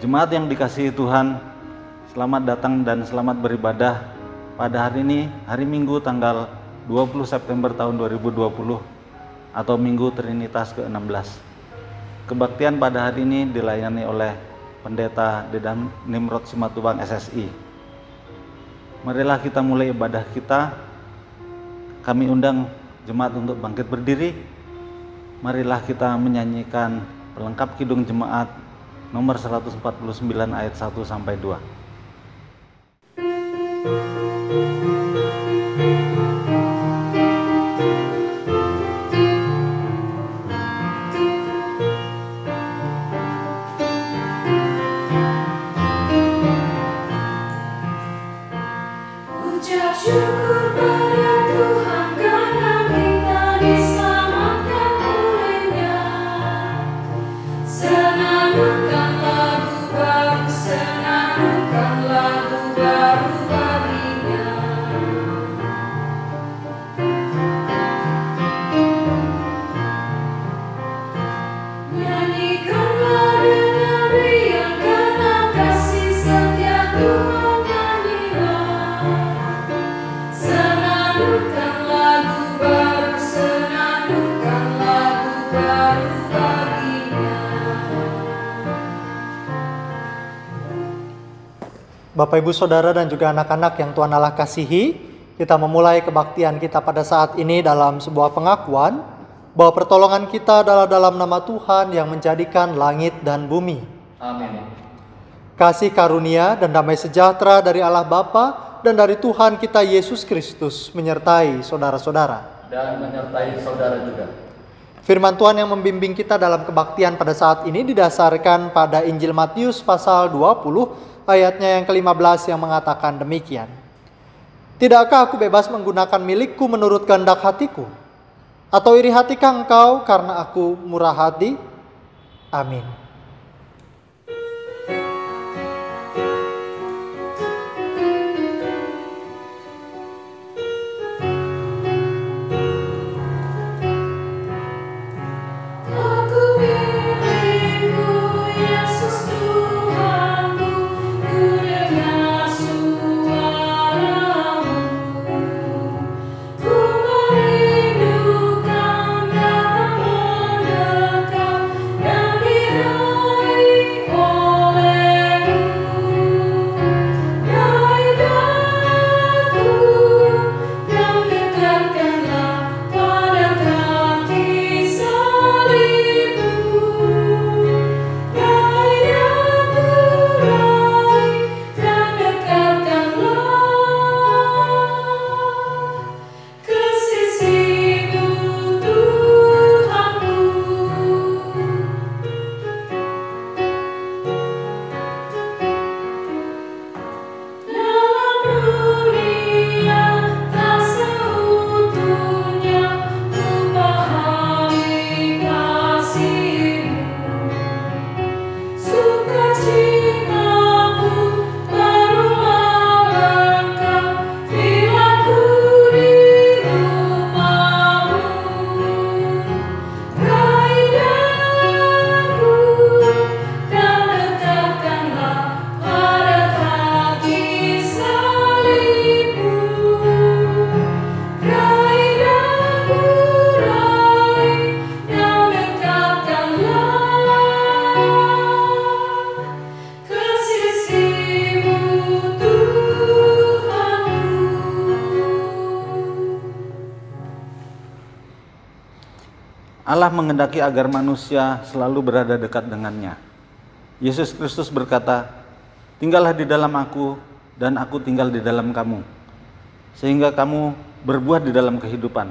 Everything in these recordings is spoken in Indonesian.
Jemaat yang dikasihi Tuhan, selamat datang dan selamat beribadah pada hari ini, hari Minggu tanggal 20 September tahun 2020 atau Minggu Trinitas ke-16. Kebaktian pada hari ini dilayani oleh Pendeta Dedan Nimrod Simatubang SSI. Marilah kita mulai ibadah kita. Kami undang jemaat untuk bangkit berdiri. Marilah kita menyanyikan pelengkap Kidung Jemaat nomor 149 ayat 1 sampai 2. Ucap syukur pada Tuhan karena kita diselamatkan oleh-Nya. Senandungkan lagu baru, senandungkan lagu baru baginya. Nyanyikanlah dengan riang karena kasih setia Tuhan. Senandungkan lagu baru, senandungkan lagu baru baginya. Bapak, Ibu, Saudara, dan juga anak-anak yang Tuhan Allah kasihi, kita memulai kebaktian kita pada saat ini dalam sebuah pengakuan bahwa pertolongan kita adalah dalam nama Tuhan yang menjadikan langit dan bumi. Amin. Kasih karunia dan damai sejahtera dari Allah Bapa dan dari Tuhan kita Yesus Kristus menyertai saudara-saudara. Dan menyertai saudara juga. Firman Tuhan yang membimbing kita dalam kebaktian pada saat ini didasarkan pada Injil Matius pasal 20 ayatnya yang ke-15 yang mengatakan demikian. Tidakkah aku bebas menggunakan milikku menurut kehendak hatiku? Atau iri hatikah engkau karena aku murah hati? Amin. Aku milikmu, Yesus Tuhanku, ku dengar suara-Mu. Ku merindukan datang mendekat dan diraih oleh-Mu. Raih daku dan dekatkanlah pada kaki salib-Mu. Raih daku, raih dan dekatkanlah ke sisi-Mu, Tuhanku. Dalam dunia tak seutuhnya ku pahami kasih-Mu. Sukacitaku barulah lengkap bila ku di rumah-Mu. Raih daku dan dekatkanlah pada kaki salib-Mu. Raih daku, raih dan dekatkanlah ke sisi-Mu, Tuhanku. Allah menghendaki agar manusia selalu berada dekat dengannya. Yesus Kristus berkata, "Tinggallah di dalam aku dan aku tinggal di dalam kamu, sehingga kamu berbuah di dalam kehidupan.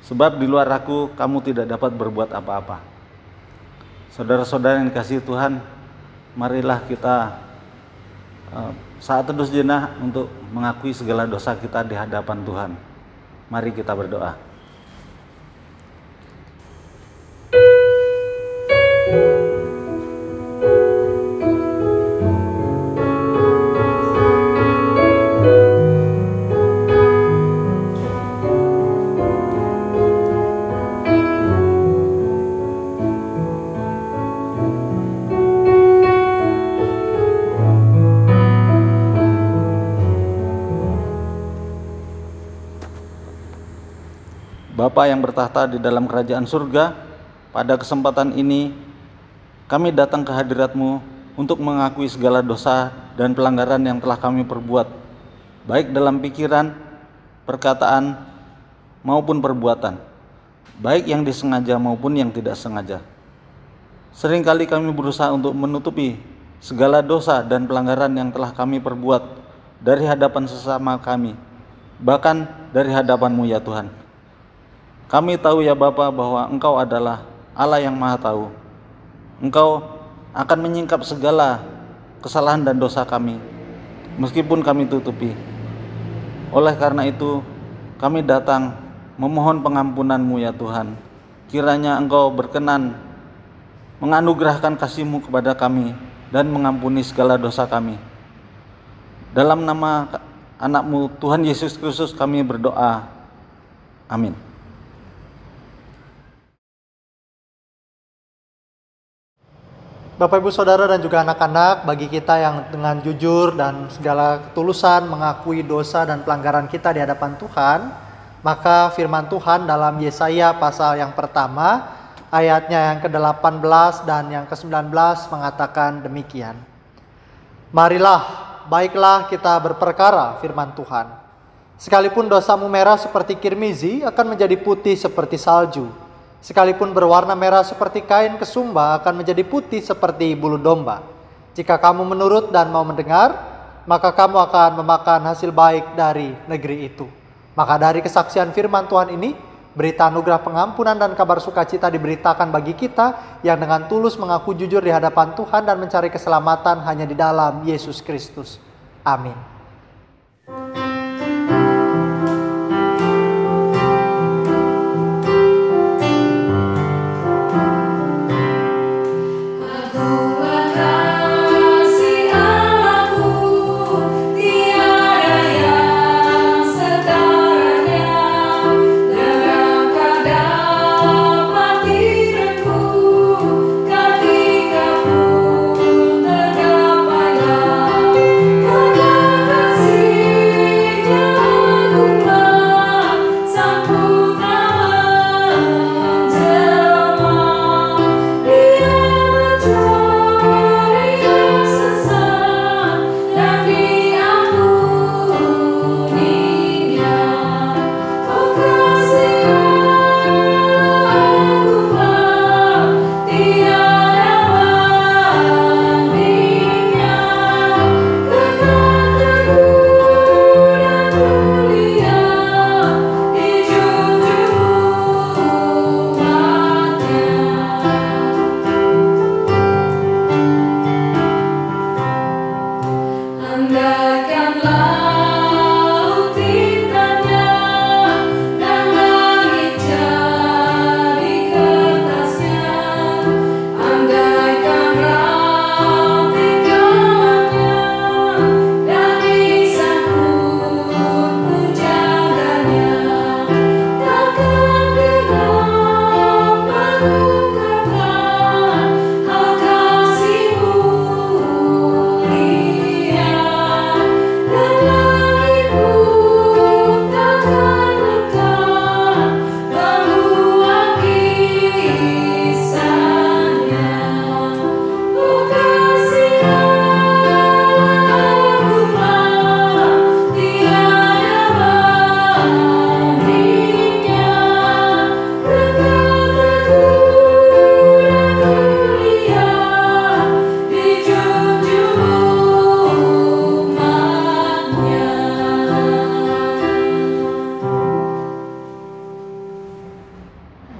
Sebab di luar aku kamu tidak dapat berbuat apa-apa." Saudara-saudara yang dikasihi Tuhan, marilah kita saat teduh sejenak untuk mengakui segala dosa kita di hadapan Tuhan. Mari kita berdoa. Bapa yang bertahta di dalam kerajaan surga, pada kesempatan ini kami datang ke hadirat-Mu untuk mengakui segala dosa dan pelanggaran yang telah kami perbuat, baik dalam pikiran, perkataan, maupun perbuatan, baik yang disengaja maupun yang tidak sengaja. Seringkali kami berusaha untuk menutupi segala dosa dan pelanggaran yang telah kami perbuat dari hadapan sesama kami, bahkan dari hadapan-Mu ya Tuhan. Kami tahu ya Bapa bahwa Engkau adalah Allah yang Maha Tahu. Engkau akan menyingkap segala kesalahan dan dosa kami, meskipun kami tutupi. Oleh karena itu, kami datang memohon pengampunan-Mu ya Tuhan. Kiranya Engkau berkenan menganugerahkan kasih-Mu kepada kami dan mengampuni segala dosa kami. Dalam nama anak-Mu Tuhan Yesus Kristus kami berdoa. Amin. Bapak Ibu Saudara dan juga anak-anak, bagi kita yang dengan jujur dan segala ketulusan mengakui dosa dan pelanggaran kita di hadapan Tuhan, maka firman Tuhan dalam Yesaya pasal yang pertama, ayatnya yang ke-18 dan yang ke-19 mengatakan demikian. Marilah, baiklah kita berperkara, firman Tuhan. Sekalipun dosamu merah seperti kirmizi, akan menjadi putih seperti salju. Sekalipun berwarna merah seperti kain kesumba, akan menjadi putih seperti bulu domba. Jika kamu menurut dan mau mendengar, maka kamu akan memakan hasil baik dari negeri itu. Maka dari kesaksian firman Tuhan ini, berita anugerah pengampunan dan kabar sukacita diberitakan bagi kita yang dengan tulus mengaku jujur di hadapan Tuhan dan mencari keselamatan hanya di dalam Yesus Kristus. Amin.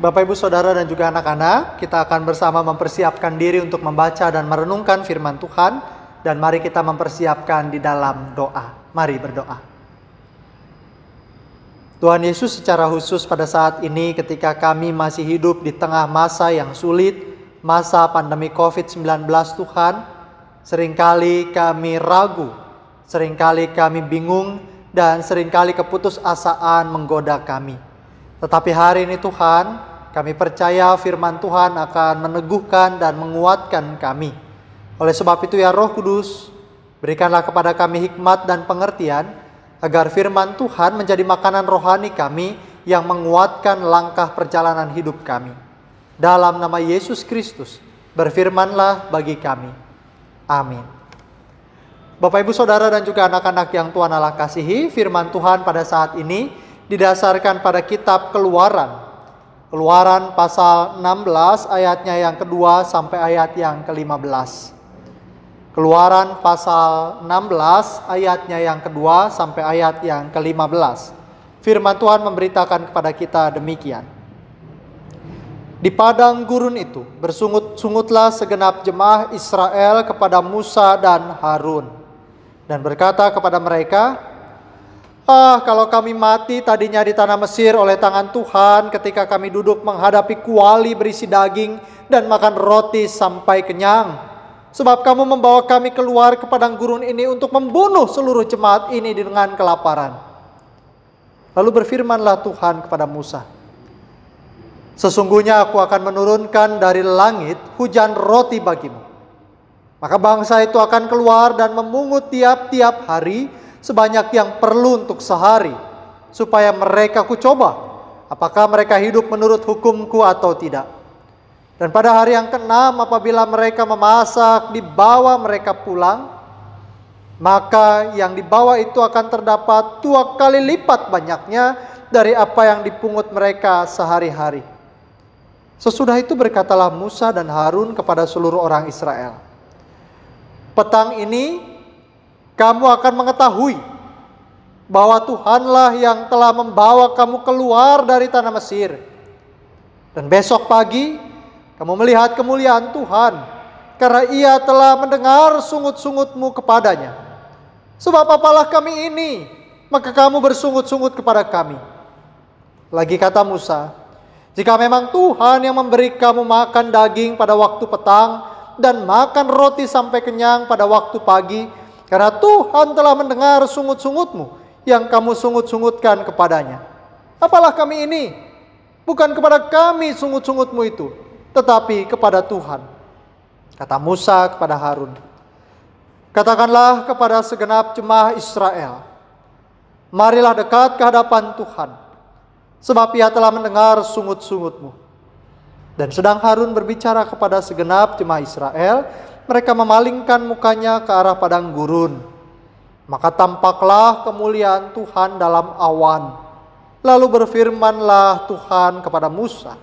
Bapak Ibu Saudara dan juga anak-anak, kita akan bersama mempersiapkan diri untuk membaca dan merenungkan firman Tuhan, dan mari kita mempersiapkan di dalam doa. Mari berdoa. Tuhan Yesus, secara khusus pada saat ini ketika kami masih hidup di tengah masa yang sulit, masa pandemi COVID-19 Tuhan, seringkali kami ragu, seringkali kami bingung, dan seringkali keputusasaan menggoda kami. Tetapi hari ini Tuhan, kami percaya firman Tuhan akan meneguhkan dan menguatkan kami. Oleh sebab itu ya Roh Kudus, berikanlah kepada kami hikmat dan pengertian, agar firman Tuhan menjadi makanan rohani kami yang menguatkan langkah perjalanan hidup kami. Dalam nama Yesus Kristus, berfirmanlah bagi kami. Amin. Bapak, Ibu, Saudara, dan juga anak-anak yang Tuhan Allah kasihi, firman Tuhan pada saat ini didasarkan pada kitab Keluaran. Keluaran pasal 16 ayatnya yang kedua sampai ayat yang ke-15. Keluaran pasal 16 ayatnya yang kedua sampai ayat yang ke-15. Firman Tuhan memberitakan kepada kita demikian. Di padang gurun itu bersungut-sungutlah segenap jemaah Israel kepada Musa dan Harun, dan berkata kepada mereka, kalau kami mati tadinya di tanah Mesir oleh tangan Tuhan ketika kami duduk menghadapi kuali berisi daging dan makan roti sampai kenyang. Sebab kamu membawa kami keluar ke padang gurun ini untuk membunuh seluruh jemaat ini dengan kelaparan. Lalu berfirmanlah Tuhan kepada Musa, sesungguhnya aku akan menurunkan dari langit hujan roti bagimu. Maka bangsa itu akan keluar dan memungut tiap-tiap hari sebanyak yang perlu untuk sehari, supaya mereka kucoba apakah mereka hidup menurut hukumku atau tidak. Dan pada hari yang ke-6 apabila mereka memasak dibawa mereka pulang, maka yang dibawa itu akan terdapat 2 kali lipat banyaknya dari apa yang dipungut mereka sehari-hari. Sesudah itu berkatalah Musa dan Harun kepada seluruh orang Israel, petang ini kamu akan mengetahui bahwa Tuhanlah yang telah membawa kamu keluar dari tanah Mesir. Dan besok pagi kamu melihat kemuliaan Tuhan, karena Ia telah mendengar sungut-sungutmu kepadanya. Sebab apalah kami ini, maka kamu bersungut-sungut kepada kami. Lagi kata Musa, jika memang Tuhan yang memberi kamu makan daging pada waktu petang dan makan roti sampai kenyang pada waktu pagi, karena Tuhan telah mendengar sungut-sungutmu yang kamu sungut-sungutkan kepadanya. Apalah kami ini? Bukan kepada kami sungut-sungutmu itu, tetapi kepada Tuhan. Kata Musa kepada Harun, katakanlah kepada segenap jemaah Israel, marilah dekat ke hadapan Tuhan, sebab Ia telah mendengar sungut-sungutmu. Dan sedang Harun berbicara kepada segenap jemaah Israel, mereka memalingkan mukanya ke arah padang gurun. Maka tampaklah kemuliaan Tuhan dalam awan. Lalu berfirmanlah Tuhan kepada Musa,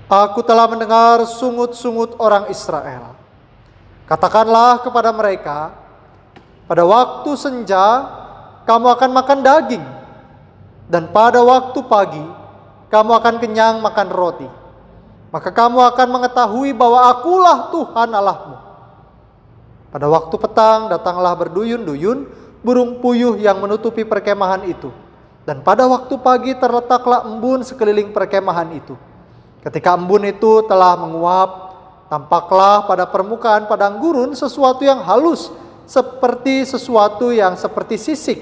aku telah mendengar sungut-sungut orang Israel. Katakanlah kepada mereka, pada waktu senja kamu akan makan daging, dan pada waktu pagi kamu akan kenyang makan roti. Maka kamu akan mengetahui bahwa akulah Tuhan Allahmu. Pada waktu petang datanglah berduyun-duyun burung puyuh yang menutupi perkemahan itu. Dan pada waktu pagi terletaklah embun sekeliling perkemahan itu. Ketika embun itu telah menguap, tampaklah pada permukaan padang gurun sesuatu yang halus, sesuatu yang seperti sisik,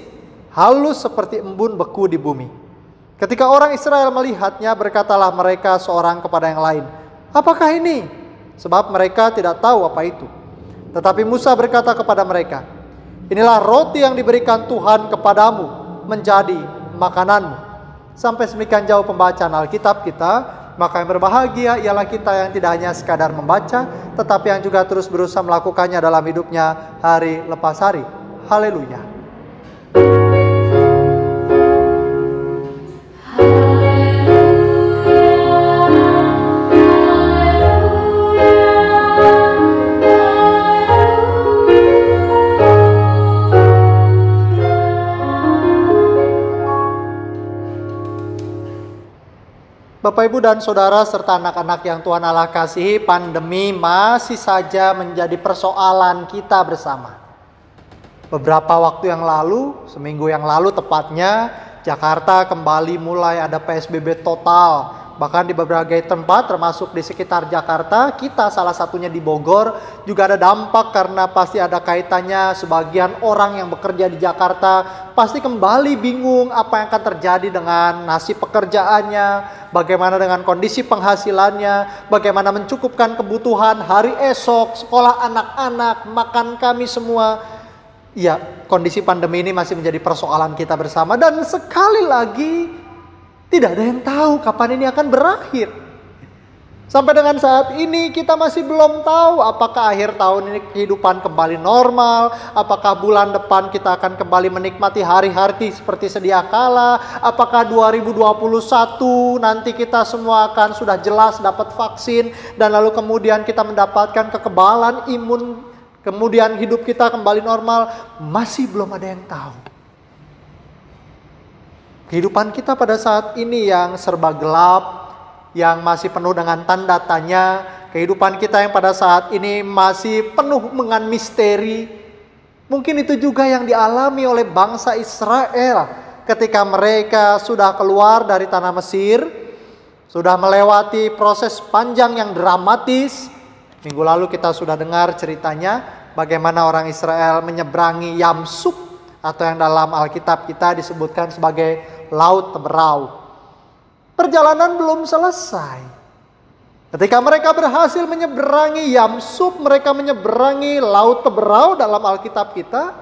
halus seperti embun beku di bumi. Ketika orang Israel melihatnya, berkatalah mereka seorang kepada yang lain, apakah ini? Sebab mereka tidak tahu apa itu. Tetapi Musa berkata kepada mereka, inilah roti yang diberikan Tuhan kepadamu menjadi makananmu. Sampai semikian jauh pembacaan Alkitab kita. Maka yang berbahagia ialah kita yang tidak hanya sekadar membaca, tetapi yang juga terus berusaha melakukannya dalam hidupnya hari lepas hari. Haleluya. Bapak, Ibu, dan Saudara, serta anak-anak yang Tuhan Allah kasihi, pandemi masih saja menjadi persoalan kita bersama. Beberapa waktu yang lalu, seminggu yang lalu tepatnya, Jakarta kembali mulai ada PSBB total. Bahkan di berbagai tempat termasuk di sekitar Jakarta, kita salah satunya di Bogor, juga ada dampak karena pasti ada kaitannya sebagian orang yang bekerja di Jakarta pasti kembali bingung apa yang akan terjadi dengan nasib pekerjaannya, bagaimana dengan kondisi penghasilannya, bagaimana mencukupkan kebutuhan hari esok, sekolah anak-anak, makan kami semua. Ya, kondisi pandemi ini masih menjadi persoalan kita bersama, dan sekali lagi Tidak ada yang tahu kapan ini akan berakhir. Sampai dengan saat ini kita masih belum tahu apakah akhir tahun ini kehidupan kembali normal, apakah bulan depan kita akan kembali menikmati hari-hari seperti sedia kala, apakah 2021 nanti kita semua akan sudah jelas dapat vaksin dan lalu kemudian kita mendapatkan kekebalan imun, kemudian hidup kita kembali normal. Masih belum ada yang tahu. Kehidupan kita pada saat ini yang serba gelap, yang masih penuh dengan tanda tanya, kehidupan kita yang pada saat ini masih penuh dengan misteri. Mungkin itu juga yang dialami oleh bangsa Israel ketika mereka sudah keluar dari tanah Mesir, sudah melewati proses panjang yang dramatis. Minggu lalu kita sudah dengar ceritanya bagaimana orang Israel menyeberangi Yamsuf, atau yang dalam Alkitab kita disebutkan sebagai Laut Teberau. Perjalanan belum selesai. Ketika mereka berhasil menyeberangi Yamsuf, mereka menyeberangi Laut Teberau dalam Alkitab kita,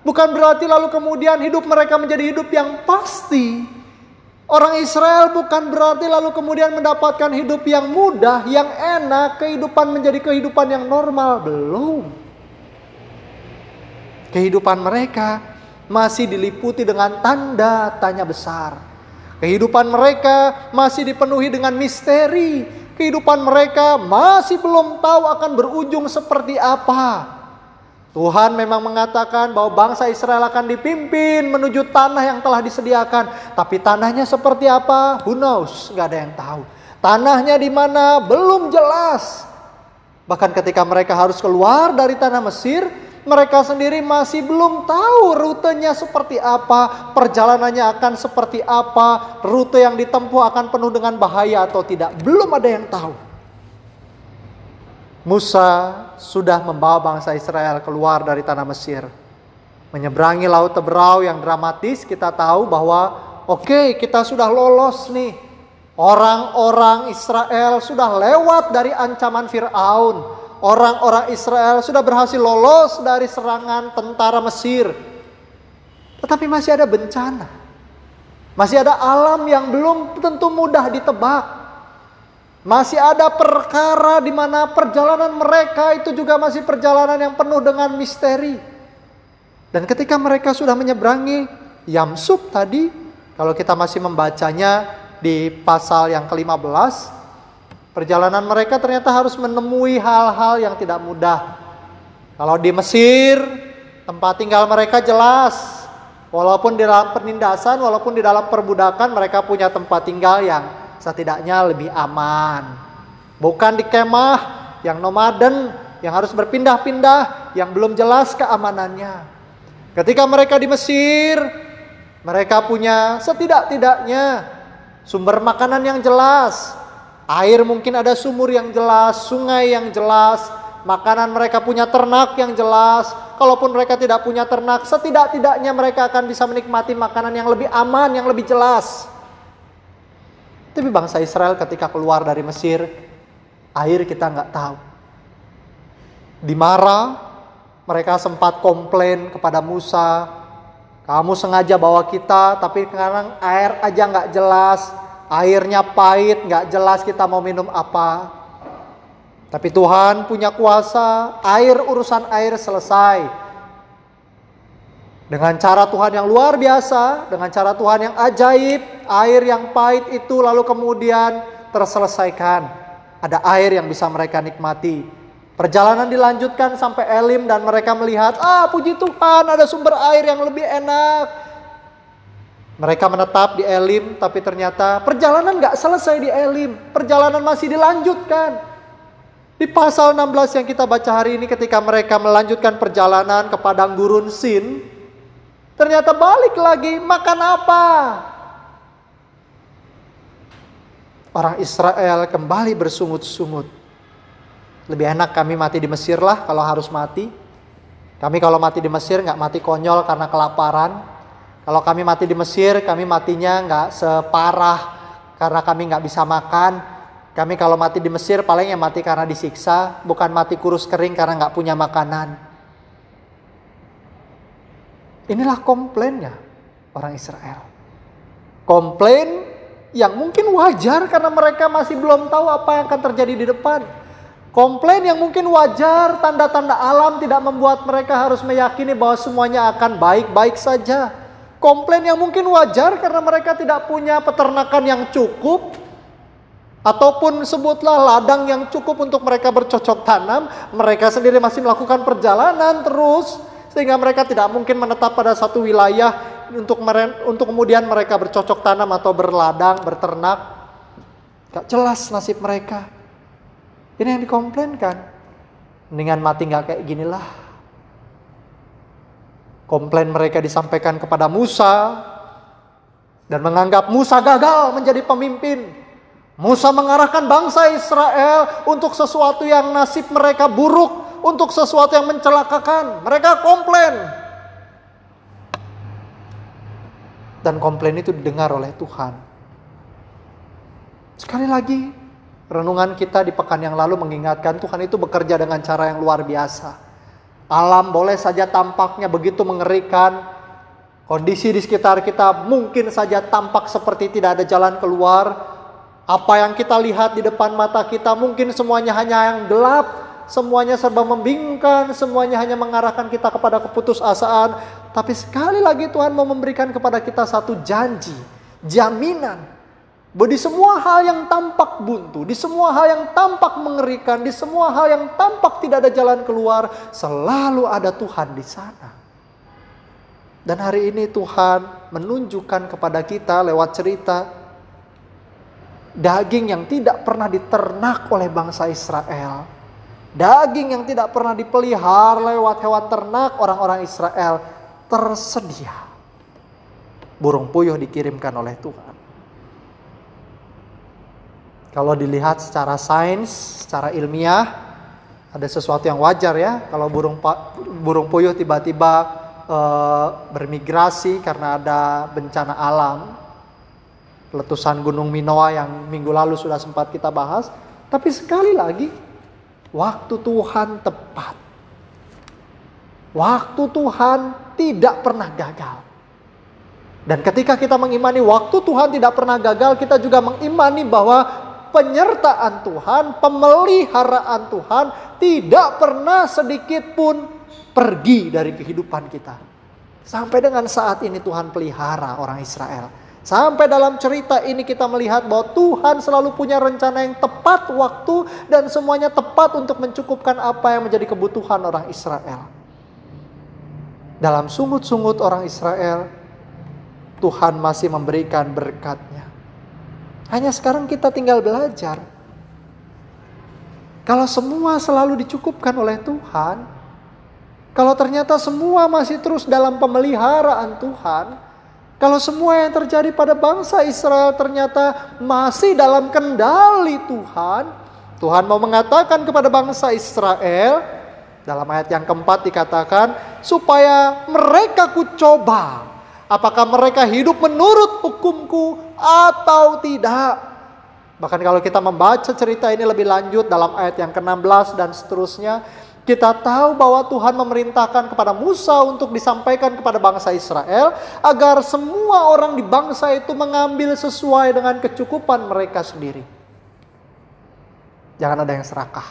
bukan berarti lalu kemudian hidup mereka menjadi hidup yang pasti. Orang Israel bukan berarti lalu kemudian mendapatkan hidup yang mudah, yang enak, kehidupan menjadi kehidupan yang normal. Belum. Kehidupan mereka masih diliputi dengan tanda tanya besar. Kehidupan mereka masih dipenuhi dengan misteri. Kehidupan mereka masih belum tahu akan berujung seperti apa. Tuhan memang mengatakan bahwa bangsa Israel akan dipimpin menuju tanah yang telah disediakan. Tapi tanahnya seperti apa? Who knows? Gak ada yang tahu. Tanahnya di mana? Belum jelas. Bahkan ketika mereka harus keluar dari tanah Mesir, mereka sendiri masih belum tahu rutenya seperti apa, perjalanannya akan seperti apa, rute yang ditempuh akan penuh dengan bahaya atau tidak. Belum ada yang tahu. Musa sudah membawa bangsa Israel keluar dari tanah Mesir, menyeberangi Laut Teberau yang dramatis. Kita tahu bahwa oke, kita sudah lolos nih. Orang-orang Israel sudah lewat dari ancaman Firaun. Orang-orang Israel sudah berhasil lolos dari serangan tentara Mesir. Tetapi masih ada bencana. Masih ada alam yang belum tentu mudah ditebak. Masih ada perkara di mana perjalanan mereka itu juga masih perjalanan yang penuh dengan misteri. Dan ketika mereka sudah menyeberangi Yamsuf tadi, kalau kita masih membacanya di pasal yang ke-15, perjalanan mereka ternyata harus menemui hal-hal yang tidak mudah. Kalau di Mesir, tempat tinggal mereka jelas. Walaupun di dalam penindasan, walaupun di dalam perbudakan, mereka punya tempat tinggal yang setidaknya lebih aman. Bukan di kemah yang nomaden, yang harus berpindah-pindah, yang belum jelas keamanannya. Ketika mereka di Mesir, mereka punya setidak-tidaknya sumber makanan yang jelas. Air mungkin ada sumur yang jelas, sungai yang jelas, makanan mereka punya ternak yang jelas. Kalaupun mereka tidak punya ternak, setidak-tidaknya mereka akan bisa menikmati makanan yang lebih aman, yang lebih jelas. Tapi bangsa Israel ketika keluar dari Mesir, air kita nggak tahu. Di Mara, mereka sempat komplain kepada Musa, kamu sengaja bawa kita, tapi sekarang air aja nggak jelas. Airnya pahit, gak jelas kita mau minum apa. Tapi Tuhan punya kuasa, urusan air selesai. Dengan cara Tuhan yang luar biasa, dengan cara Tuhan yang ajaib, air yang pahit itu lalu kemudian terselesaikan. Ada air yang bisa mereka nikmati. Perjalanan dilanjutkan sampai Elim dan mereka melihat, puji Tuhan ada sumber air yang lebih enak. Mereka menetap di Elim, tapi ternyata perjalanan gak selesai di Elim. Perjalanan masih dilanjutkan. Di pasal 16 yang kita baca hari ini, ketika mereka melanjutkan perjalanan ke padang gurun Sin, ternyata balik lagi, makan apa? Orang Israel kembali bersungut-sungut. Lebih enak kami mati di Mesir lah kalau harus mati. Kami kalau mati di Mesir gak mati konyol karena kelaparan. Kalau kami mati di Mesir, kami matinya nggak separah karena kami nggak bisa makan. Kami kalau mati di Mesir paling ya mati karena disiksa, bukan mati kurus kering karena nggak punya makanan. Inilah komplainnya orang Israel. Komplain yang mungkin wajar karena mereka masih belum tahu apa yang akan terjadi di depan. Komplain yang mungkin wajar, tanda-tanda alam tidak membuat mereka harus meyakini bahwa semuanya akan baik-baik saja. Komplain yang mungkin wajar karena mereka tidak punya peternakan yang cukup, ataupun sebutlah ladang yang cukup untuk mereka bercocok tanam. Mereka sendiri masih melakukan perjalanan terus, sehingga mereka tidak mungkin menetap pada satu wilayah untuk kemudian mereka bercocok tanam atau berladang, berternak. Gak jelas nasib mereka. Ini yang dikomplainkan. Mendingan mati gak kayak ginilah. Komplain mereka disampaikan kepada Musa dan menganggap Musa gagal menjadi pemimpin. Musa mengarahkan bangsa Israel untuk sesuatu yang nasib mereka buruk, untuk sesuatu yang mencelakakan. Mereka komplain. Dan komplain itu didengar oleh Tuhan. Sekali lagi, renungan kita di pekan yang lalu mengingatkan Tuhan itu bekerja dengan cara yang luar biasa. Alam boleh saja tampaknya begitu mengerikan. Kondisi di sekitar kita mungkin saja tampak seperti tidak ada jalan keluar. Apa yang kita lihat di depan mata kita mungkin semuanya hanya yang gelap. Semuanya serba membingungkan. Semuanya hanya mengarahkan kita kepada keputusasaan. Tapi sekali lagi Tuhan mau memberikan kepada kita satu janji. Jaminan. Bahwa di semua hal yang tampak buntu, di semua hal yang tampak mengerikan, di semua hal yang tampak tidak ada jalan keluar, selalu ada Tuhan di sana. Dan hari ini Tuhan menunjukkan kepada kita lewat cerita daging yang tidak pernah diternak oleh bangsa Israel. Daging yang tidak pernah dipelihara lewat hewan ternak orang-orang Israel tersedia. Burung puyuh dikirimkan oleh Tuhan. Kalau dilihat secara sains, secara ilmiah, ada sesuatu yang wajar ya. Kalau burung puyuh tiba-tiba bermigrasi karena ada bencana alam. Letusan Gunung Minoa yang minggu lalu sudah sempat kita bahas. Tapi sekali lagi, waktu Tuhan tepat. Waktu Tuhan tidak pernah gagal. Dan ketika kita mengimani waktu Tuhan tidak pernah gagal, kita juga mengimani bahwa penyertaan Tuhan, pemeliharaan Tuhan tidak pernah sedikit pun pergi dari kehidupan kita. Sampai dengan saat ini Tuhan pelihara orang Israel. Sampai dalam cerita ini kita melihat bahwa Tuhan selalu punya rencana yang tepat waktu dan semuanya tepat untuk mencukupkan apa yang menjadi kebutuhan orang Israel. Dalam sungut-sungut orang Israel, Tuhan masih memberikan berkat-Nya. Hanya sekarang kita tinggal belajar. Kalau semua selalu dicukupkan oleh Tuhan, kalau ternyata semua masih terus dalam pemeliharaan Tuhan, kalau semua yang terjadi pada bangsa Israel ternyata masih dalam kendali Tuhan, Tuhan mau mengatakan kepada bangsa Israel, dalam ayat yang keempat dikatakan, supaya mereka kucoba. Apakah mereka hidup menurut hukumku atau tidak? Bahkan kalau kita membaca cerita ini lebih lanjut dalam ayat yang ke-16 dan seterusnya, kita tahu bahwa Tuhan memerintahkan kepada Musa untuk disampaikan kepada bangsa Israel agar semua orang di bangsa itu mengambil sesuai dengan kecukupan mereka sendiri. Jangan ada yang serakah.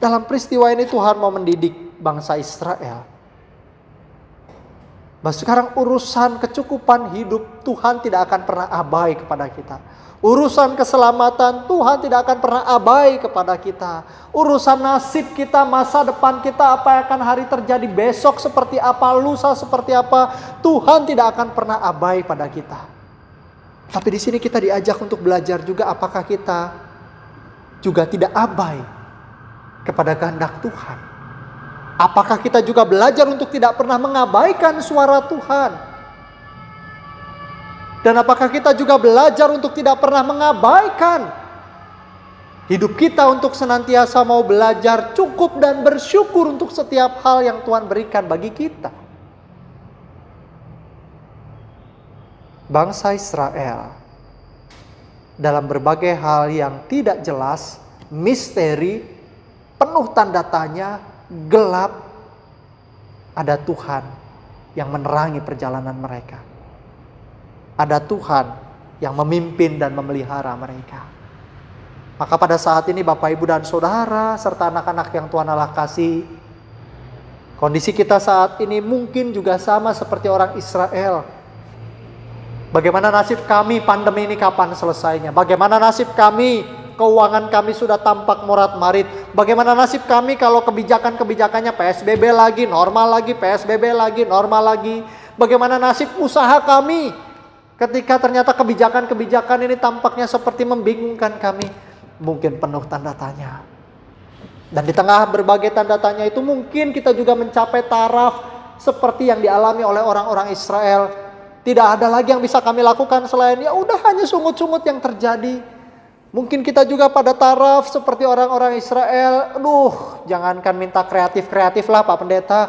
Dalam peristiwa ini Tuhan mau mendidik bangsa Israel. Bahwa sekarang urusan kecukupan hidup Tuhan tidak akan pernah abai kepada kita. Urusan keselamatan Tuhan tidak akan pernah abai kepada kita. Urusan nasib kita, masa depan kita, apa yang akan hari terjadi besok seperti apa, lusa seperti apa, Tuhan tidak akan pernah abai pada kita. Tapi di sini kita diajak untuk belajar juga apakah kita juga tidak abai kepada kehendak Tuhan. Apakah kita juga belajar untuk tidak pernah mengabaikan suara Tuhan? Dan apakah kita juga belajar untuk tidak pernah mengabaikan hidup kita untuk senantiasa mau belajar cukup dan bersyukur untuk setiap hal yang Tuhan berikan bagi kita? Bangsa Israel dalam berbagai hal yang tidak jelas, misteri, penuh tanda tanya, gelap, ada Tuhan yang menerangi perjalanan mereka. Ada Tuhan yang memimpin dan memelihara mereka. Maka pada saat ini Bapak, Ibu, dan Saudara, serta anak-anak yang Tuhan Allah kasih, kondisi kita saat ini mungkin juga sama seperti orang Israel. Bagaimana nasib kami pandemi ini kapan selesainya? Bagaimana nasib kami, keuangan kami sudah tampak morat-marit? Bagaimana nasib kami kalau kebijakan-kebijakannya PSBB lagi, normal lagi, PSBB lagi, normal lagi? Bagaimana nasib usaha kami ketika ternyata kebijakan-kebijakan ini tampaknya seperti membingungkan kami? Mungkin penuh tanda tanya. Dan di tengah berbagai tanda tanya itu mungkin kita juga mencapai taraf seperti yang dialami oleh orang-orang Israel. Tidak ada lagi yang bisa kami lakukan selain ya udah hanya sungut-sungut yang terjadi. Mungkin kita juga pada taraf seperti orang-orang Israel. Aduh, jangankan minta kreatif-kreatif lah Pak Pendeta.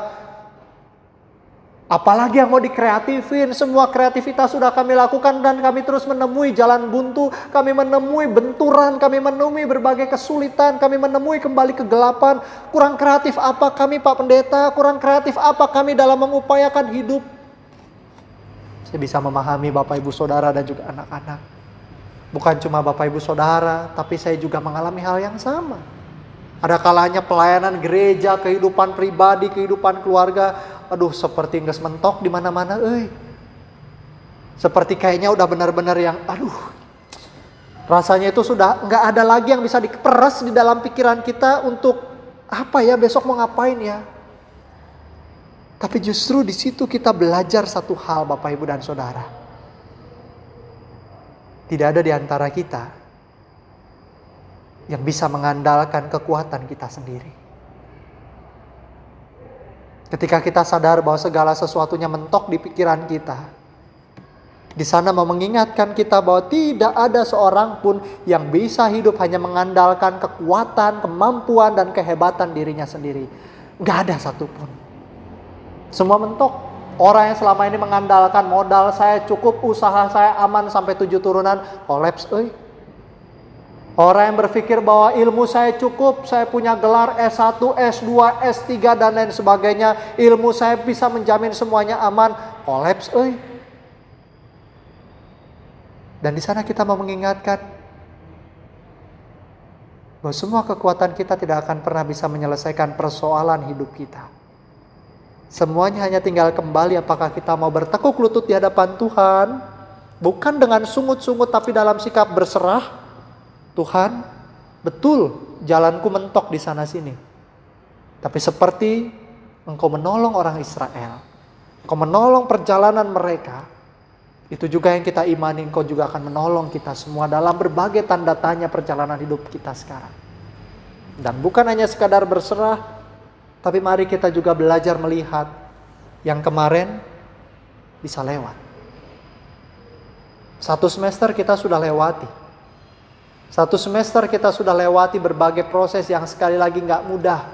Apalagi yang mau dikreatifin, semua kreativitas sudah kami lakukan dan kami terus menemui jalan buntu, kami menemui benturan, kami menemui berbagai kesulitan, kami menemui kembali kegelapan. Kurang kreatif apa kami Pak Pendeta? Kurang kreatif apa kami dalam mengupayakan hidup? Saya bisa memahami Bapak Ibu Saudara dan juga anak-anak. Bukan cuma Bapak Ibu Saudara, tapi saya juga mengalami hal yang sama. Ada kalanya pelayanan gereja, kehidupan pribadi, kehidupan keluarga, aduh seperti nges mentok di mana-mana, seperti kayaknya udah benar-benar yang, aduh, rasanya itu sudah nggak ada lagi yang bisa diperes di dalam pikiran kita untuk apa ya besok mau ngapain ya. Tapi justru di situ kita belajar satu hal Bapak Ibu dan Saudara. Tidak ada di antara kita yang bisa mengandalkan kekuatan kita sendiri. Ketika kita sadar bahwa segala sesuatunya mentok di pikiran kita, di sana mau mengingatkan kita bahwa tidak ada seorang pun yang bisa hidup hanya mengandalkan kekuatan, kemampuan, dan kehebatan dirinya sendiri. Gak ada satupun. Semua mentok. Orang yang selama ini mengandalkan modal saya cukup, usaha saya aman sampai 7 turunan, kolaps. Orang yang berpikir bahwa ilmu saya cukup, saya punya gelar S1, S2, S3 dan lain sebagainya, ilmu saya bisa menjamin semuanya aman, kolaps. Dan di sana kita mau mengingatkan bahwa semua kekuatan kita tidak akan pernah bisa menyelesaikan persoalan hidup kita. Semuanya hanya tinggal kembali apakah kita mau bertekuk lutut di hadapan Tuhan, bukan dengan sungut-sungut tapi dalam sikap berserah. Tuhan, betul jalanku mentok di sana sini. Tapi seperti Engkau menolong orang Israel, Engkau menolong perjalanan mereka, itu juga yang kita imani Engkau juga akan menolong kita semua dalam berbagai tanda tanya perjalanan hidup kita sekarang. Dan bukan hanya sekadar berserah, tapi mari kita juga belajar melihat yang kemarin bisa lewat. 1 semester kita sudah lewati. 1 semester kita sudah lewati berbagai proses yang sekali lagi gak mudah.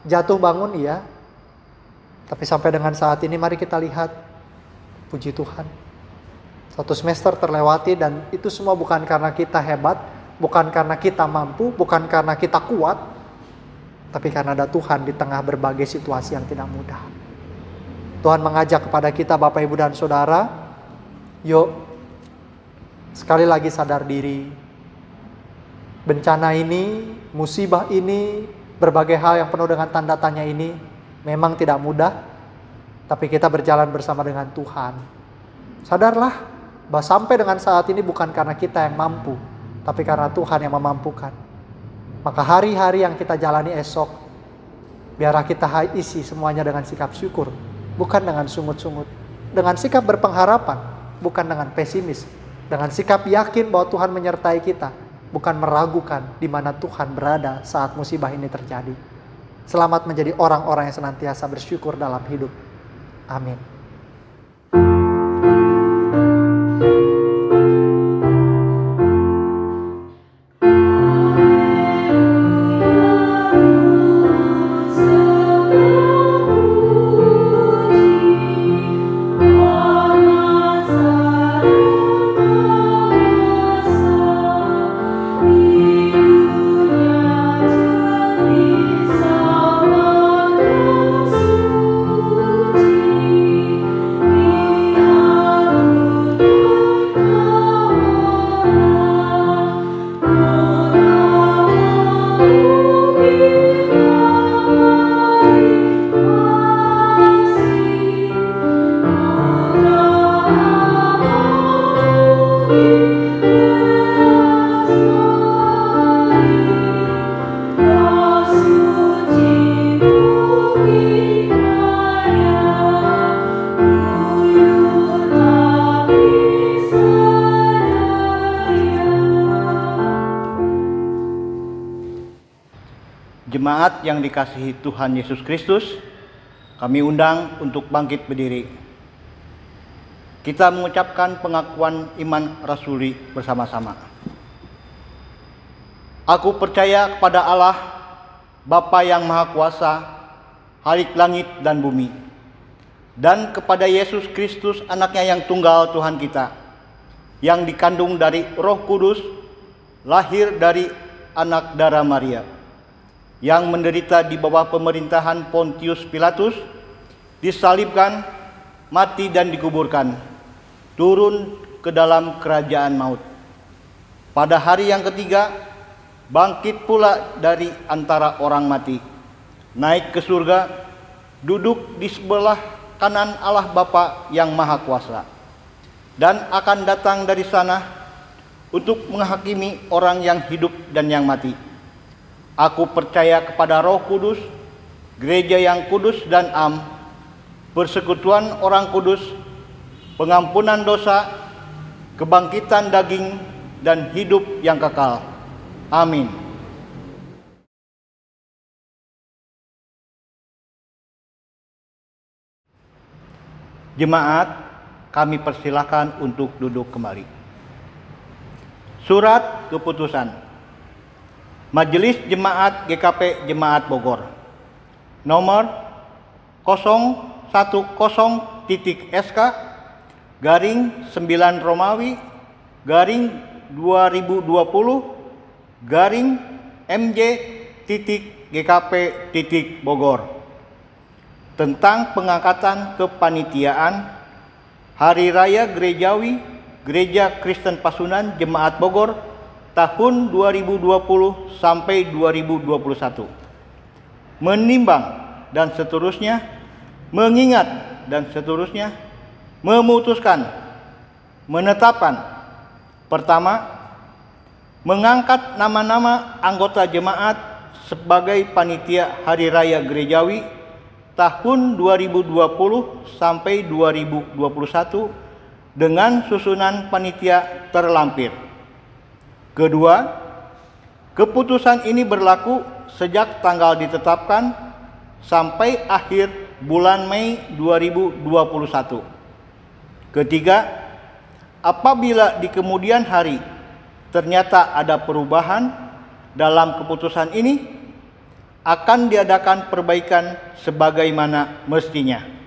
Jatuh bangun iya. Tapi sampai dengan saat ini mari kita lihat. Puji Tuhan. 1 semester terlewati dan itu semua bukan karena kita hebat. Bukan karena kita mampu. Bukan karena kita kuat. Tapi karena ada Tuhan di tengah berbagai situasi yang tidak mudah. Tuhan mengajak kepada kita Bapak Ibu dan Saudara. Yuk. Sekali lagi sadar diri. Bencana ini, musibah ini, berbagai hal yang penuh dengan tanda tanya ini memang tidak mudah, tapi kita berjalan bersama dengan Tuhan. Sadarlah bahwa sampai dengan saat ini bukan karena kita yang mampu, tapi karena Tuhan yang memampukan. Maka hari-hari yang kita jalani esok, biarlah kita isi semuanya dengan sikap syukur, bukan dengan sungut-sungut, dengan sikap berpengharapan, bukan dengan pesimis, dengan sikap yakin bahwa Tuhan menyertai kita, bukan meragukan di mana Tuhan berada saat musibah ini terjadi. Selamat menjadi orang-orang yang senantiasa bersyukur dalam hidup. Amin. Suci Jemaat yang dikasihi Tuhan Yesus Kristus, kami undang untuk bangkit berdiri. Kita mengucapkan pengakuan iman rasuli bersama-sama. Aku percaya kepada Allah, Bapa yang Maha Kuasa, Khalik langit dan bumi, dan kepada Yesus Kristus, anaknya yang tunggal Tuhan kita, yang dikandung dari Roh Kudus, lahir dari anak darah Maria, yang menderita di bawah pemerintahan Pontius Pilatus, disalibkan, mati dan dikuburkan, turun ke dalam kerajaan maut. Pada hari yang ketiga, bangkit pula dari antara orang mati, naik ke surga, duduk di sebelah kanan Allah Bapa yang Maha Kuasa, dan akan datang dari sana untuk menghakimi orang yang hidup dan yang mati. Aku percaya kepada Roh Kudus, gereja yang kudus dan am, persekutuan orang kudus, pengampunan dosa, kebangkitan daging, dan hidup yang kekal. Amin. Jemaat, kami persilahkan untuk duduk kembali. Surat keputusan Majelis Jemaat GKP Jemaat Bogor nomor 010.SK garing 9 Romawi garing 2020 garing MJ.GKP Bogor tentang pengangkatan kepanitiaan Hari Raya Gerejawi Gereja Kristen Pasundan Jemaat Bogor tahun 2020 sampai 2021. Menimbang dan seterusnya, mengingat dan seterusnya, memutuskan, menetapkan. Pertama, mengangkat nama-nama anggota jemaat sebagai panitia Hari Raya Gerejawi tahun 2020 sampai 2021 dengan susunan panitia terlampir. Kedua, keputusan ini berlaku sejak tanggal ditetapkan sampai akhir bulan Mei 2021. Ketiga, apabila di kemudian hari ternyata ada perubahan dalam keputusan ini, akan diadakan perbaikan sebagaimana mestinya.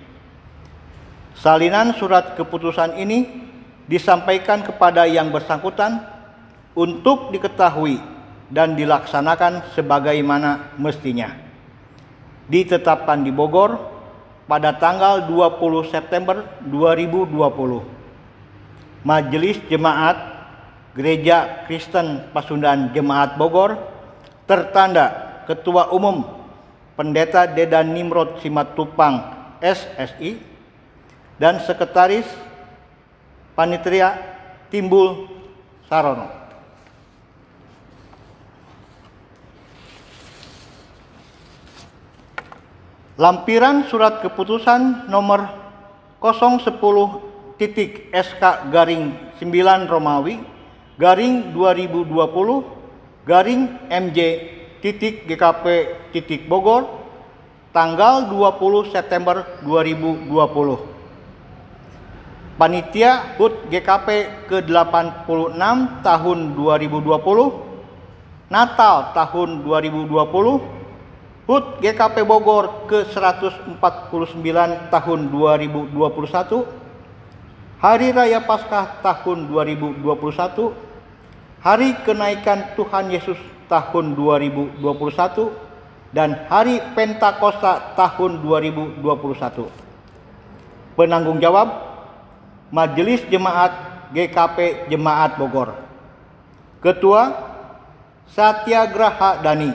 Salinan surat keputusan ini disampaikan kepada yang bersangkutan untuk diketahui dan dilaksanakan sebagaimana mestinya. Ditetapkan di Bogor pada tanggal 20 September 2020. Majelis Jemaat Gereja Kristen Pasundan Jemaat Bogor tertanda Ketua Umum Pendeta Dedan Nimrod Simatupang SSI dan Sekretaris Panitia Timbul Sarono. Lampiran surat keputusan nomor 010.SK garing 9 Romawi garing 2020 garing MJ.GKP Bogor tanggal 20 September 2020. Panitia HUT GKP ke-86 tahun 2020, Natal tahun 2020, HUT GKP Bogor ke-149 tahun 2021, Hari Raya Paskah tahun 2021, Hari Kenaikan Tuhan Yesus tahun 2021, dan Hari Pentakosta tahun 2021. Penanggung jawab Majelis Jemaat GKP Jemaat Bogor. Ketua Satyagraha Dani.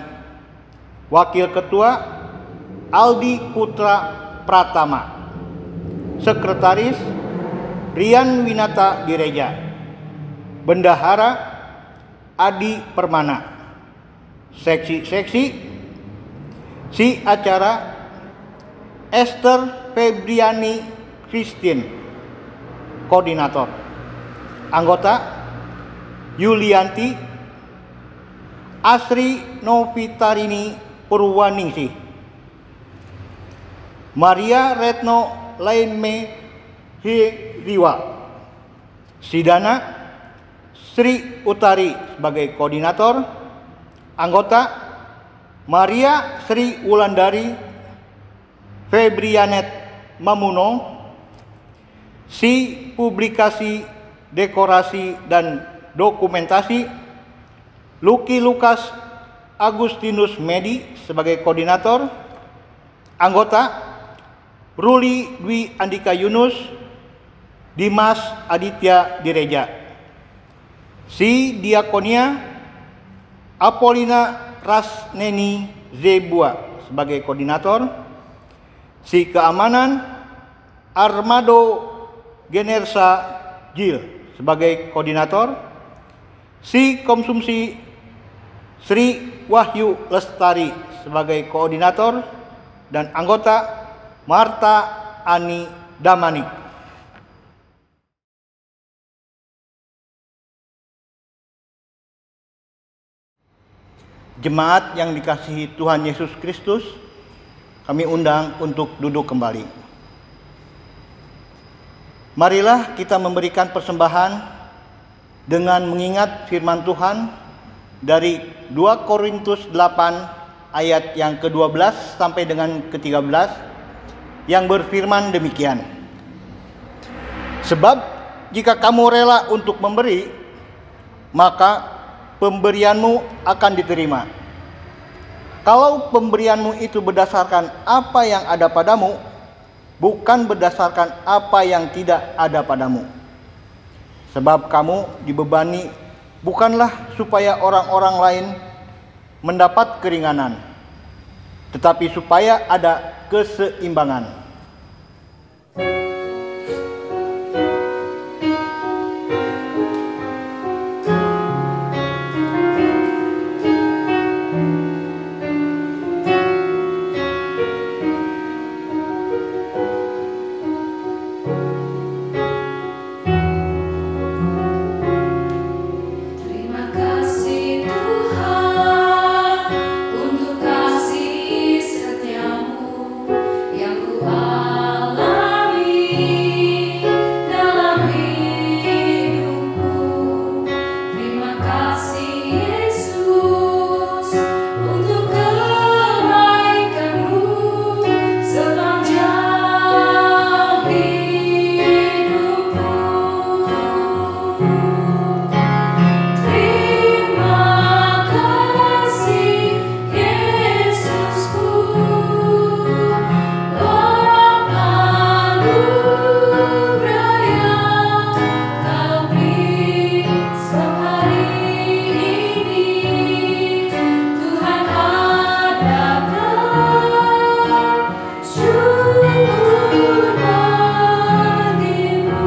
Wakil Ketua Aldi Putra Pratama. Sekretaris Rian Winata Direja. Bendahara Adi Permana. Seksi-seksi si acara Esther Febriani Christine. Koordinator. Anggota Yulianti Asri Novitarini Purwaningsih, Maria Retno Lainme Hiriwa, Sidana Sri Utari sebagai koordinator. Anggota Maria Sri Wulandari Febrianet Mamuno, Si Publikasi, Dekorasi dan Dokumentasi, Luki Lukas Agustinus Medi sebagai koordinator. Anggota Ruli Dwi Andika Yunus, Dimas Aditya Direja. Si Diakonia Apolina Rasneni Zebua sebagai koordinator. Si Keamanan Armado Genersa Gil sebagai koordinator. Si Konsumsi Sri Wahyu Lestari sebagai koordinator. Dan anggota Marta Ani Damanik. Jemaat yang dikasihi Tuhan Yesus Kristus, kami undang untuk duduk kembali. Marilah kita memberikan persembahan dengan mengingat firman Tuhan dari 2 Korintus 8 ayat yang ke-12 sampai dengan ke-13 yang berfirman demikian. Sebab jika kamu rela untuk memberi, maka pemberianmu akan diterima. Kalau pemberianmu itu berdasarkan apa yang ada padamu, bukan berdasarkan apa yang tidak ada padamu. Sebab kamu dibebani bukanlah supaya orang-orang lain mendapat keringanan, tetapi supaya ada keseimbangan. Terima kasih Tuhan untuk kasih setiamu yang ku alami dalam hidupku. Terima kasih Yesus untuk kebaikanmu sepanjang hidupku. Terima kasih Yesusku, anugerah yang Kau beri sehari ini. Tuhan adakan syukur bagimu.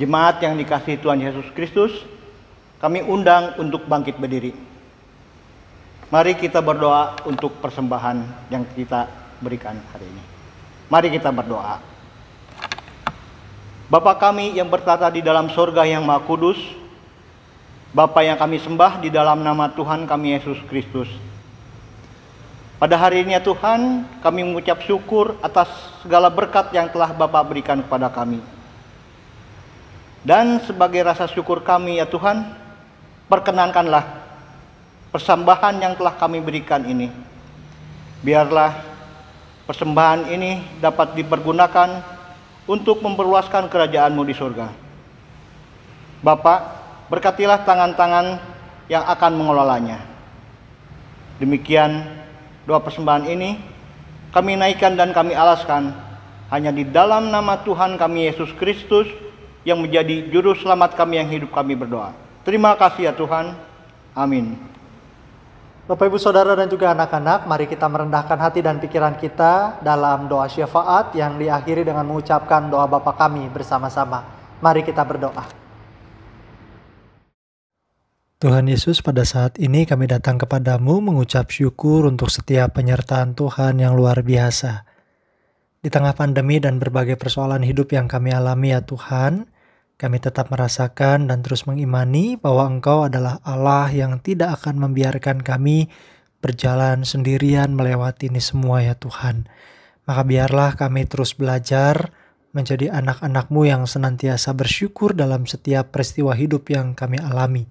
Jemaat yang dikasihi Tuhan Yesus Kristus, kami undang untuk bangkit berdiri. Mari kita berdoa untuk persembahan yang kita berikan hari ini. Mari kita berdoa. Bapa kami yang bertata di dalam sorga yang Maha Kudus, Bapa yang kami sembah di dalam nama Tuhan kami Yesus Kristus. Pada hari ini ya Tuhan, kami mengucap syukur atas segala berkat yang telah Bapa berikan kepada kami. Dan sebagai rasa syukur kami ya Tuhan, perkenankanlah persembahan yang telah kami berikan ini. Biarlah persembahan ini dapat dipergunakan untuk memperluaskan kerajaan-Mu di surga. Bapa, berkatilah tangan-tangan yang akan mengelolanya. Demikian doa persembahan ini kami naikkan dan kami alaskan hanya di dalam nama Tuhan kami Yesus Kristus yang menjadi juru selamat kami yang hidup kami berdoa. Terima kasih ya Tuhan. Amin. Bapak Ibu Saudara dan juga anak-anak, mari kita merendahkan hati dan pikiran kita dalam doa syafaat yang diakhiri dengan mengucapkan doa Bapa kami bersama-sama. Mari kita berdoa. Tuhan Yesus, pada saat ini kami datang kepadamu mengucap syukur untuk setiap penyertaan Tuhan yang luar biasa. Di tengah pandemi dan berbagai persoalan hidup yang kami alami ya Tuhan, kami tetap merasakan dan terus mengimani bahwa Engkau adalah Allah yang tidak akan membiarkan kami berjalan sendirian melewati ini semua ya Tuhan. Maka biarlah kami terus belajar menjadi anak-anak-Mu yang senantiasa bersyukur dalam setiap peristiwa hidup yang kami alami.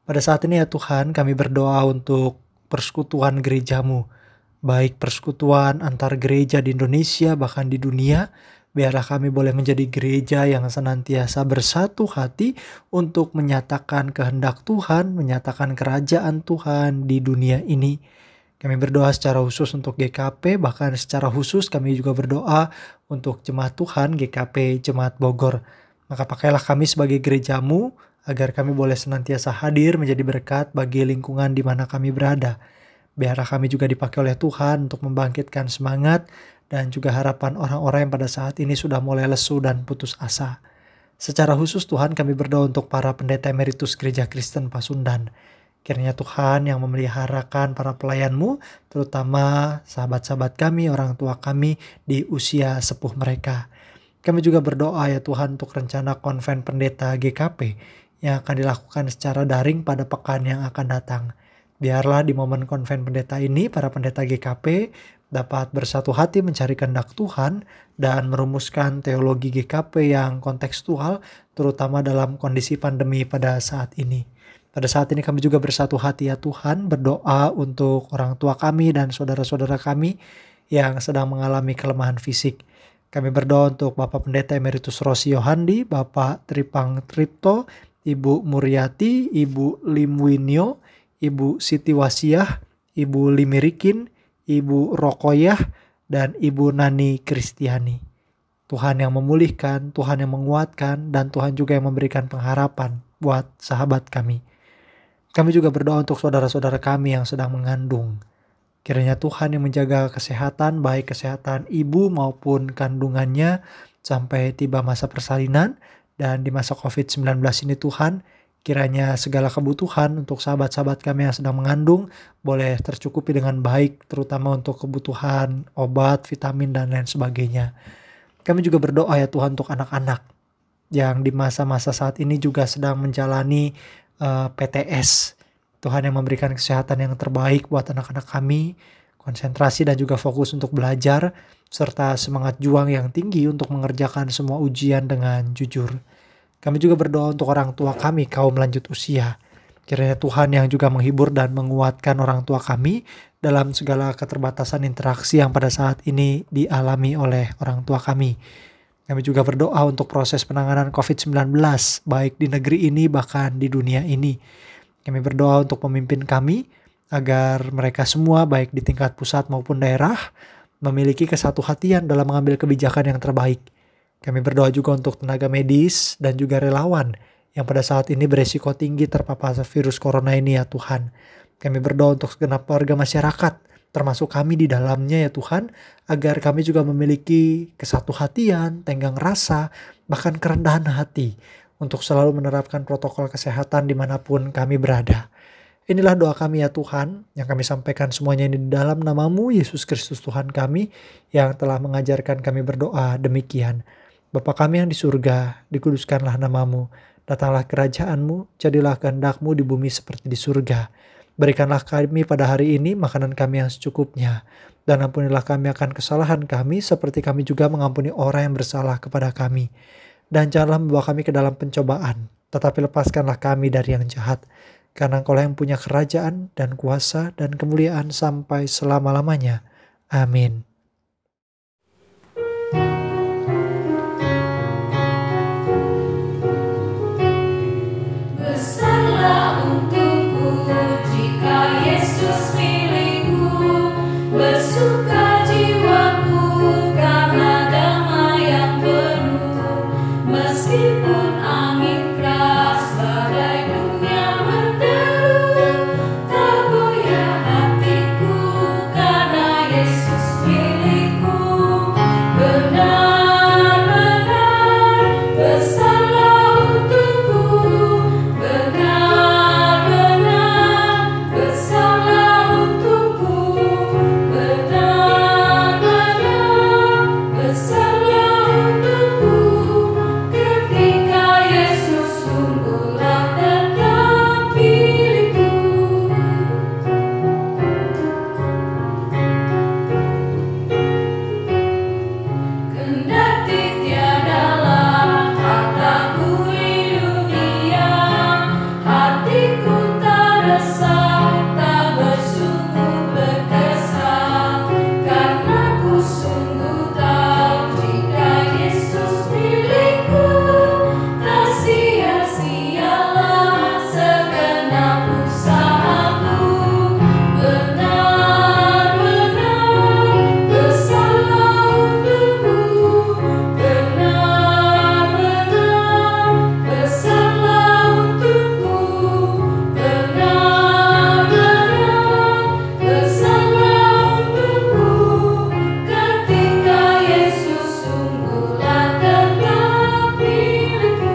Pada saat ini ya Tuhan, kami berdoa untuk persekutuan gereja-Mu, baik persekutuan antar gereja di Indonesia bahkan di dunia. Biarlah kami boleh menjadi gereja yang senantiasa bersatu hati untuk menyatakan kehendak Tuhan, menyatakan kerajaan Tuhan di dunia ini. Kami berdoa secara khusus untuk GKP, bahkan secara khusus kami juga berdoa untuk jemaat Tuhan GKP Jemaat Bogor. Maka pakailah kami sebagai gereja-Mu, agar kami boleh senantiasa hadir menjadi berkat bagi lingkungan di mana kami berada. Biarlah kami juga dipakai oleh Tuhan untuk membangkitkan semangat dan juga harapan orang-orang yang pada saat ini sudah mulai lesu dan putus asa. Secara khusus Tuhan kami berdoa untuk para pendeta emeritus Gereja Kristen Pasundan. Kiranya Tuhan yang memeliharakan para pelayan-Mu, terutama sahabat-sahabat kami, orang tua kami di usia sepuh mereka. Kami juga berdoa ya Tuhan untuk rencana konven pendeta GKP yang akan dilakukan secara daring pada pekan yang akan datang. Biarlah di momen konven pendeta ini, para pendeta GKP dapat bersatu hati mencari kehendak Tuhan dan merumuskan teologi GKP yang kontekstual, terutama dalam kondisi pandemi pada saat ini. Pada saat ini kami juga bersatu hati ya Tuhan, berdoa untuk orang tua kami dan saudara-saudara kami yang sedang mengalami kelemahan fisik. Kami berdoa untuk Bapak Pendeta Emeritus Rosi Yohandi, Bapak Tripang Tripto, Ibu Muriati, Ibu Limwinyo, Ibu Siti Wasiah, Ibu Limirikin, Ibu Rokoyah, dan Ibu Nani Kristiani. Tuhan yang memulihkan, Tuhan yang menguatkan, dan Tuhan juga yang memberikan pengharapan buat sahabat kami. Kami juga berdoa untuk saudara-saudara kami yang sedang mengandung. Kiranya Tuhan yang menjaga kesehatan, baik kesehatan ibu maupun kandungannya sampai tiba masa persalinan. Dan di masa COVID-19 ini Tuhan, kiranya segala kebutuhan untuk sahabat-sahabat kami yang sedang mengandung boleh tercukupi dengan baik, terutama untuk kebutuhan obat, vitamin, dan lain sebagainya. Kami juga berdoa ya Tuhan untuk anak-anak yang di masa-masa saat ini juga sedang menjalani PTS. Tuhan yang memberikan kesehatan yang terbaik buat anak-anak kami, konsentrasi dan juga fokus untuk belajar, serta semangat juang yang tinggi untuk mengerjakan semua ujian dengan jujur. Kami juga berdoa untuk orang tua kami, kaum lanjut usia. Kiranya Tuhan yang juga menghibur dan menguatkan orang tua kami dalam segala keterbatasan interaksi yang pada saat ini dialami oleh orang tua kami. Kami juga berdoa untuk proses penanganan COVID-19, baik di negeri ini bahkan di dunia ini. Kami berdoa untuk pemimpin kami, agar mereka semua baik di tingkat pusat maupun daerah, memiliki kesatuhatian dalam mengambil kebijakan yang terbaik. Kami berdoa juga untuk tenaga medis dan juga relawan yang pada saat ini beresiko tinggi terpapar virus corona ini ya Tuhan. Kami berdoa untuk segenap warga masyarakat termasuk kami di dalamnya ya Tuhan, agar kami juga memiliki kesatu hatian, tenggang rasa, bahkan kerendahan hati untuk selalu menerapkan protokol kesehatan dimanapun kami berada. Inilah doa kami ya Tuhan, yang kami sampaikan semuanya ini di dalam nama-Mu, Yesus Kristus Tuhan kami, yang telah mengajarkan kami berdoa demikian. Bapa kami yang di surga, dikuduskanlah nama-Mu, datanglah kerajaan-Mu, jadilah kehendak-Mu di bumi seperti di surga. Berikanlah kami pada hari ini makanan kami yang secukupnya, dan ampunilah kami akan kesalahan kami, seperti kami juga mengampuni orang yang bersalah kepada kami. Dan janganlah membawa kami ke dalam pencobaan, tetapi lepaskanlah kami dari yang jahat. Karena Engkau yang punya kerajaan dan kuasa dan kemuliaan sampai selama-lamanya. Amin. Besarlah untukku jika Yesus milikku, bersuka jiwaku karena damai yang penuh. Meskipun angin keras badai dunia menderu, tak goyah hatiku karena Yesus milikku. Benar-benar besarlah untukku, benar-benar besarlah untukku, benar-benar besarlah untukku. Ketika Yesus sungguhlah tetap milikku. Kendati tiadalah hartaku di dunia, hatiku tak resah, tak bersungguh berkesal, karena ku sungguh tahu jika Yesus milikku, tak sia-sialah segenap usahaku. Benar-benar besarlah untukku, benar-benar besarlah untukku, benar-benar besarlah untukku. Ketika Yesus sungguhlah tetap milikku.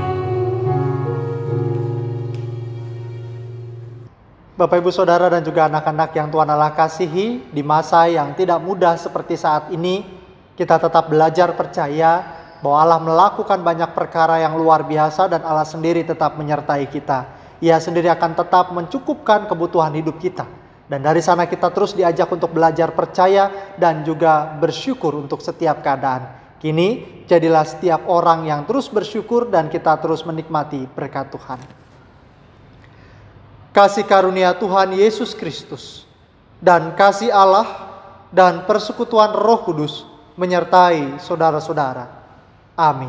Bapak Ibu Saudara dan juga anak-anak yang Tuhan Allah kasihi, di masa yang tidak mudah seperti saat ini, kita tetap belajar percaya bahwa Allah melakukan banyak perkara yang luar biasa dan Allah sendiri tetap menyertai kita. Ia sendiri akan tetap mencukupkan kebutuhan hidup kita. Dan dari sana kita terus diajak untuk belajar percaya dan juga bersyukur untuk setiap keadaan. Kini, jadilah setiap orang yang terus bersyukur dan kita terus menikmati berkat Tuhan. Kasih karunia Tuhan Yesus Kristus dan kasih Allah dan persekutuan Roh Kudus menyertai saudara-saudara. Amin.